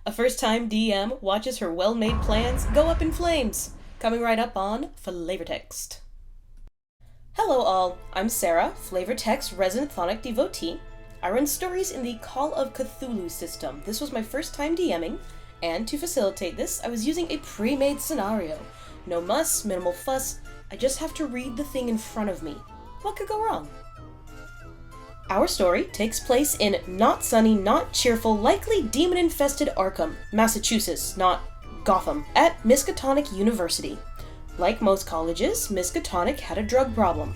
A first-time DM watches her well-made plans go up in flames. Coming right up on FlavorText. Hello all, I'm Sarah, FlavorText resident Thonic devotee. I run stories in the Call of Cthulhu system. This was my first time DMing, and to facilitate this, I was using a pre-made scenario. No muss, minimal fuss, I just have to read the thing in front of me. What could go wrong? Our story takes place in not sunny, not cheerful, likely demon-infested Arkham, Massachusetts, not Gotham, at Miskatonic University. Like most colleges, Miskatonic had a drug problem.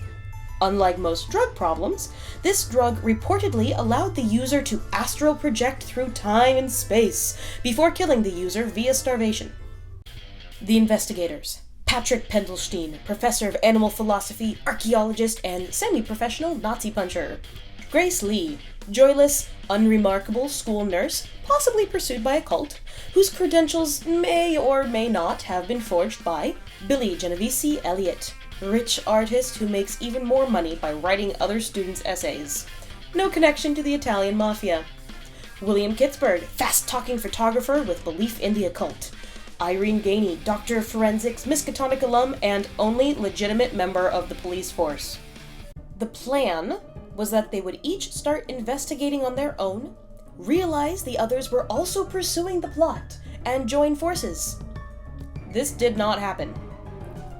Unlike most drug problems, this drug reportedly allowed the user to astral project through time and space before killing the user via starvation. The investigators: Patrick Pendelstein, professor of animal philosophy, archaeologist, and semi-professional Nazi puncher. Grace Lee, joyless, unremarkable school nurse, possibly pursued by a cult, whose credentials may or may not have been forged by Billy Genovese Elliott, rich artist who makes even more money by writing other students' essays. No connection to the Italian mafia. William Kitzberg, fast-talking photographer with belief in the occult. Irene Gainey, doctor of forensics, Miskatonic alum, and only legitimate member of the police force. The plan was that they would each start investigating on their own, realize the others were also pursuing the plot, and join forces. This did not happen.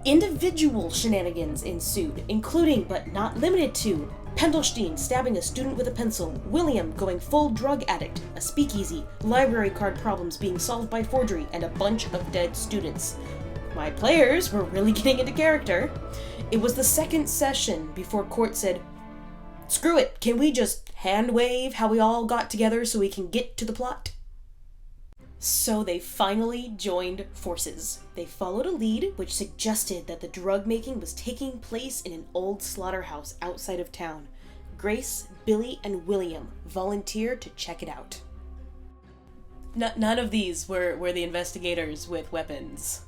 Individual shenanigans ensued, including but not limited to Pendelstein stabbing a student with a pencil, William going full drug addict, a speakeasy, library card problems being solved by forgery, and a bunch of dead students. My players were really getting into character. It was the second session before court said, "Screw it, can we just hand wave how we all got together so we can get to the plot?" So they finally joined forces. They followed a lead which suggested that the drug making was taking place in an old slaughterhouse outside of town. Grace, Billy, and William volunteered to check it out. None of these were the investigators with weapons.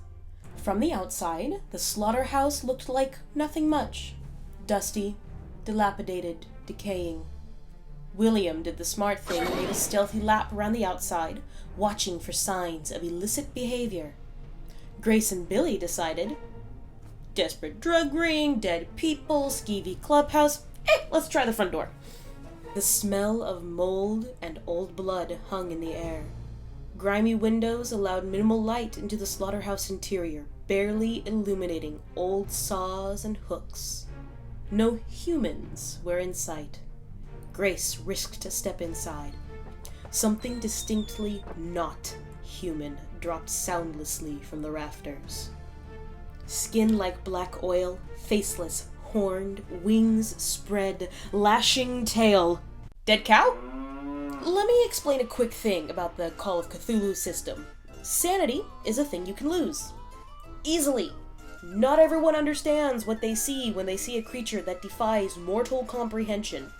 From the outside, the slaughterhouse looked like nothing much. Dusty, dilapidated, decaying. William did the smart thing and made a stealthy lap around the outside, watching for signs of illicit behavior. Grace and Billy decided, desperate drug ring, dead people, skeevy clubhouse, let's try the front door. The smell of mold and old blood hung in the air. Grimy windows allowed minimal light into the slaughterhouse interior, barely illuminating old saws and hooks. No humans were in sight. Grace risked a step inside. Something distinctly not human dropped soundlessly from the rafters. Skin like black oil, faceless, horned, wings spread, lashing tail. Dead cow? Let me explain a quick thing about the Call of Cthulhu system. Sanity is a thing you can lose. Easily. Not everyone understands what they see when they see a creature that defies mortal comprehension.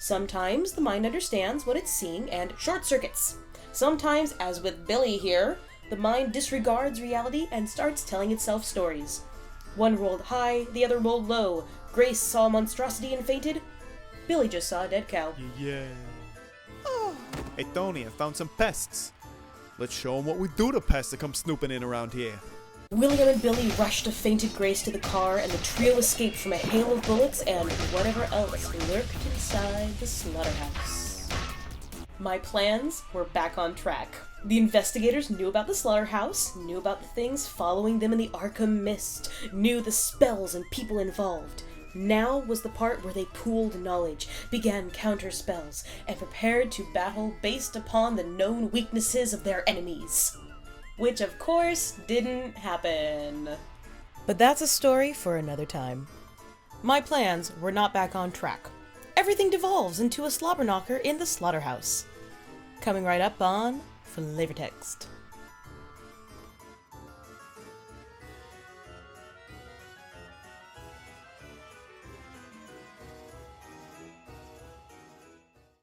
Sometimes the mind understands what it's seeing and short-circuits. Sometimes, as with Billy here, the mind disregards reality and starts telling itself stories. One rolled high, the other rolled low. Grace saw a monstrosity and fainted. Billy just saw a dead cow. Yeah. Hey Tony, I found some pests. Let's show them what we do to pests that come snooping in around here. William and Billy rushed a fainted Grace to the car, and the trio escaped from a hail of bullets and whatever else lurked inside the slaughterhouse. My plans were back on track. The investigators knew about the slaughterhouse, knew about the things following them in the Arkham mist, knew the spells and people involved. Now was the part where they pooled knowledge, began counter-spells, and prepared to battle based upon the known weaknesses of their enemies. Which, of course, didn't happen. But that's a story for another time. My plans were not back on track. Everything devolves into a slobber knocker in the slaughterhouse. Coming right up on FlavorText.